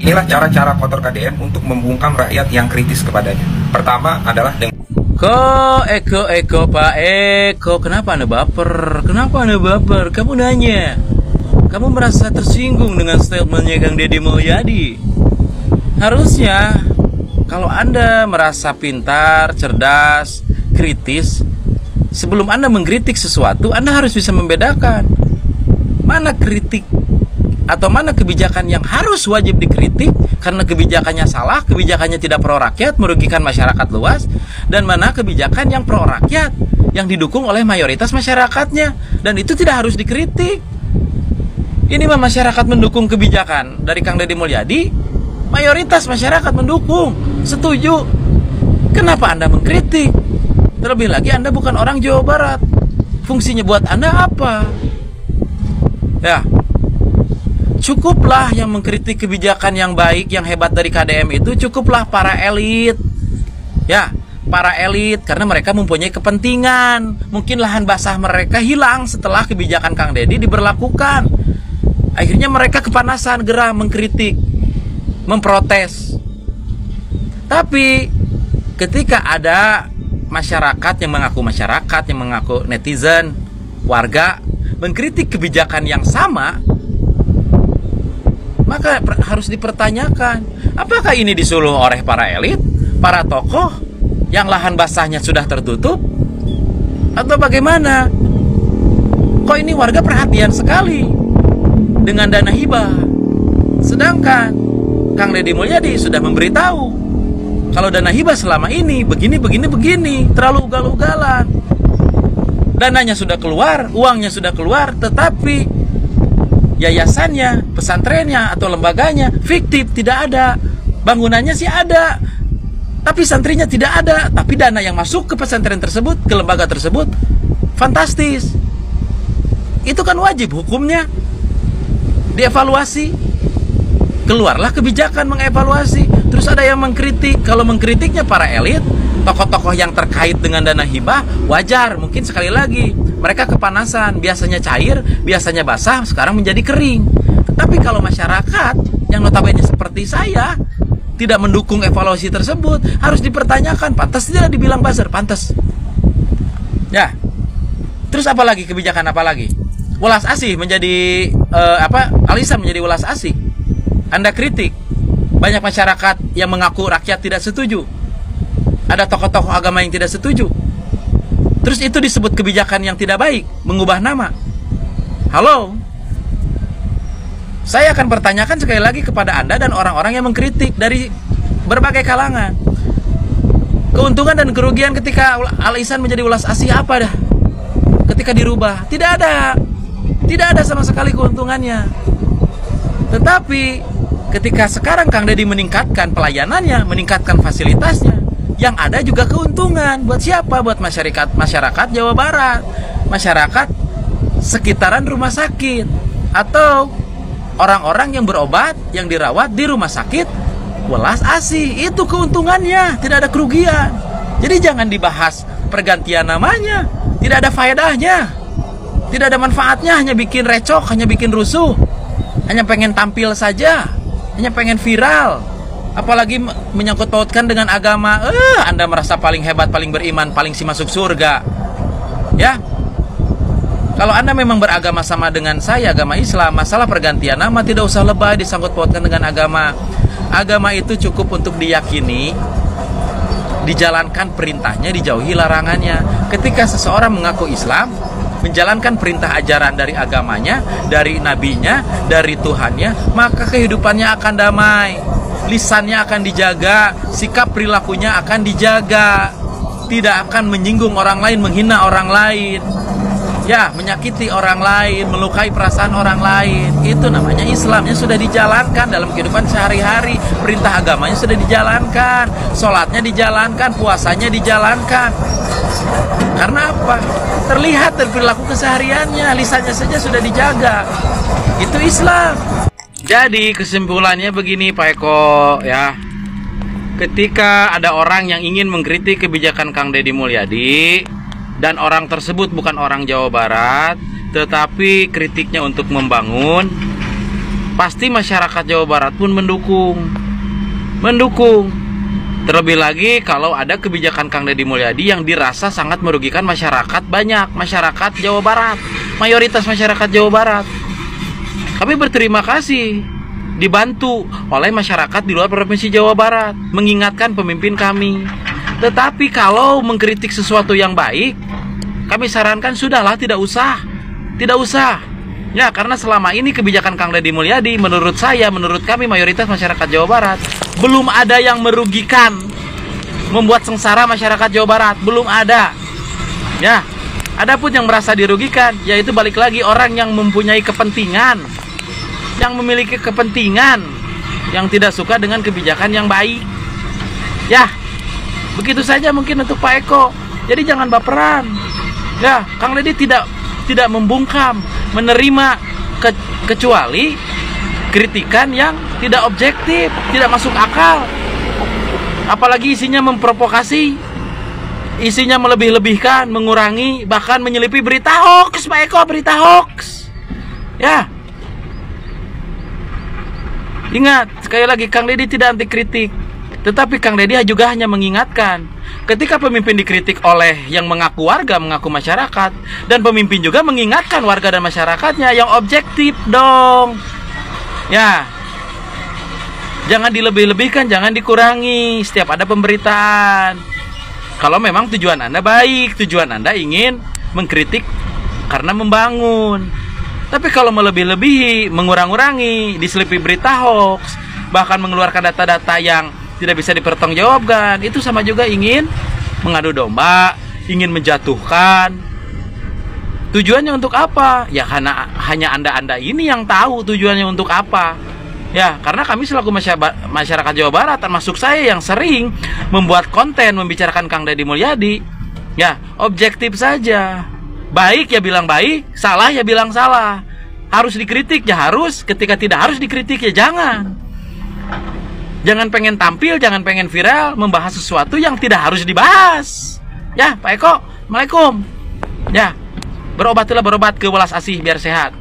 Inilah cara-cara kotor KDM untuk membungkam rakyat yang kritis kepadanya. Pertama adalah dengan Eko, Pak Eko, kenapa Anda baper? Kenapa Anda baper? Kamu nanya. Kamu merasa tersinggung dengan statementnya Kang Deddy Mulyadi. Harusnya, kalau Anda merasa pintar, cerdas, kritis, sebelum Anda mengkritik sesuatu, Anda harus bisa membedakan mana kritik atau mana kebijakan yang harus wajib dikritik karena kebijakannya salah, kebijakannya tidak pro rakyat, merugikan masyarakat luas, dan mana kebijakan yang pro rakyat yang didukung oleh mayoritas masyarakatnya, dan itu tidak harus dikritik. Ini mah masyarakat mendukung kebijakan dari Kang Deddy Mulyadi, mayoritas masyarakat mendukung, setuju. Kenapa Anda mengkritik? Terlebih lagi Anda bukan orang Jawa Barat. Fungsinya buat Anda apa? Ya, cukuplah yang mengkritik kebijakan yang baik, yang hebat dari KDM itu, cukuplah para elit. Ya, para elit, karena mereka mempunyai kepentingan. Mungkin lahan basah mereka hilang setelah kebijakan Kang Deddy diberlakukan. Akhirnya mereka kepanasan, gerah mengkritik, memprotes. Tapi ketika ada masyarakat yang mengaku netizen, warga mengkritik kebijakan yang sama, maka harus dipertanyakan, apakah ini disuruh oleh para elit, para tokoh yang lahan basahnya sudah tertutup, atau bagaimana? Kok ini warga perhatian sekali dengan dana hibah, sedangkan Kang Deddy Mulyadi sudah memberitahu kalau dana hibah selama ini begini, terlalu ugal-ugalan. Dananya sudah keluar, uangnya sudah keluar, tetapi yayasannya, pesantrennya, atau lembaganya fiktif, tidak ada. Bangunannya sih ada, tapi santrinya tidak ada. Tapi dana yang masuk ke pesantren tersebut, ke lembaga tersebut, fantastis. Itu kan wajib hukumnya dievaluasi. Keluarlah kebijakan mengevaluasi. Terus ada yang mengkritik. Kalau mengkritiknya para elit, tokoh-tokoh yang terkait dengan dana hibah, wajar. Mungkin sekali lagi mereka kepanasan, biasanya cair, biasanya basah, sekarang menjadi kering. Tapi kalau masyarakat yang notabene seperti saya tidak mendukung evaluasi tersebut, harus dipertanyakan, pantas tidak dibilang buzzer, pantas. Ya. Terus apa lagi, kebijakan apa lagi? Welas asih menjadi alisan menjadi welas asih. Anda kritik, banyak masyarakat yang mengaku rakyat tidak setuju. Ada tokoh-tokoh agama yang tidak setuju. Terus itu disebut kebijakan yang tidak baik, mengubah nama. Halo? Saya akan pertanyakan sekali lagi kepada Anda dan orang-orang yang mengkritik dari berbagai kalangan. Keuntungan dan kerugian ketika alisan menjadi welas asih apa dah? Ketika dirubah, tidak ada. Tidak ada sama sekali keuntungannya. Tetapi ketika sekarang Kang Deddy meningkatkan pelayanannya, meningkatkan fasilitasnya, yang ada juga keuntungan. Buat siapa? Buat masyarakat Jawa Barat, masyarakat sekitaran rumah sakit, atau orang-orang yang berobat, yang dirawat di rumah sakit welas asih. Itu keuntungannya, tidak ada kerugian. Jadi jangan dibahas pergantian namanya, tidak ada faedahnya, tidak ada manfaatnya, hanya bikin recok, hanya bikin rusuh, hanya pengen tampil saja, hanya pengen viral. Apalagi menyangkut pautkan dengan agama. Anda merasa paling hebat, paling beriman, paling si masuk surga. Ya, kalau Anda memang beragama sama dengan saya, agama Islam, masalah pergantian nama tidak usah lebay disangkut pautkan dengan agama. Agama itu cukup untuk diyakini, dijalankan perintahnya, dijauhi larangannya. Ketika seseorang mengaku Islam, menjalankan perintah ajaran dari agamanya, dari nabinya, dari Tuhannya, maka kehidupannya akan damai. Lisannya akan dijaga, sikap perilakunya akan dijaga, tidak akan menyinggung orang lain, menghina orang lain, ya, menyakiti orang lain, melukai perasaan orang lain. Itu namanya Islamnya sudah dijalankan dalam kehidupan sehari-hari. Perintah agamanya sudah dijalankan, sholatnya dijalankan, puasanya dijalankan. Karena apa? Terlihat dari perilaku kesehariannya, lisannya saja sudah dijaga. Itu Islam. Jadi kesimpulannya begini Pak Eko, ya. Ketika ada orang yang ingin mengkritik kebijakan Kang Deddy Mulyadi, dan orang tersebut bukan orang Jawa Barat, tetapi kritiknya untuk membangun, pasti masyarakat Jawa Barat pun mendukung. Terlebih lagi kalau ada kebijakan Kang Deddy Mulyadi yang dirasa sangat merugikan masyarakat banyak, masyarakat Jawa Barat, mayoritas masyarakat Jawa Barat. Kami berterima kasih dibantu oleh masyarakat di luar Provinsi Jawa Barat, mengingatkan pemimpin kami. Tetapi kalau mengkritik sesuatu yang baik, kami sarankan sudahlah, tidak usah. Ya, karena selama ini kebijakan Kang Deddy Mulyadi, menurut saya, menurut kami mayoritas masyarakat Jawa Barat, belum ada yang merugikan, membuat sengsara masyarakat Jawa Barat, belum ada. Ya, adapun yang merasa dirugikan, yaitu balik lagi orang yang mempunyai kepentingan, yang memiliki kepentingan, yang tidak suka dengan kebijakan yang baik. Ya, begitu saja mungkin untuk Pak Eko. Jadi jangan baperan. Ya, Kang Deddy tidak membungkam, menerima kecuali kritikan yang tidak objektif, tidak masuk akal. Apalagi isinya memprovokasi, isinya melebih-lebihkan, mengurangi, bahkan menyelipi berita hoax, Pak Eko, berita hoax. Ya. Ingat, sekali lagi, Kang Deddy tidak anti kritik, tetapi Kang Deddy juga hanya mengingatkan, ketika pemimpin dikritik oleh yang mengaku warga, mengaku masyarakat, dan pemimpin juga mengingatkan warga dan masyarakatnya yang objektif dong. Ya, jangan dilebih-lebihkan, jangan dikurangi setiap ada pemberitaan. Kalau memang tujuan Anda baik, tujuan Anda ingin mengkritik karena membangun. Tapi kalau melebih-lebihi, mengurang-urangi, diselipi berita hoax, bahkan mengeluarkan data-data yang tidak bisa dipertanggungjawabkan, itu sama juga ingin mengadu domba, ingin menjatuhkan. Tujuannya untuk apa? Ya karena hanya Anda ini yang tahu tujuannya untuk apa. Ya, karena kami selaku masyarakat Jawa Barat, termasuk saya yang sering membuat konten membicarakan Kang Deddy Mulyadi, ya objektif saja. Baik ya bilang baik, salah ya bilang salah. Harus dikritik ya harus, ketika tidak harus dikritik ya jangan. Jangan pengen tampil, jangan pengen viral, membahas sesuatu yang tidak harus dibahas. Ya, Pak Eko, Assalamualaikum. Ya, berobat ke welas asih biar sehat.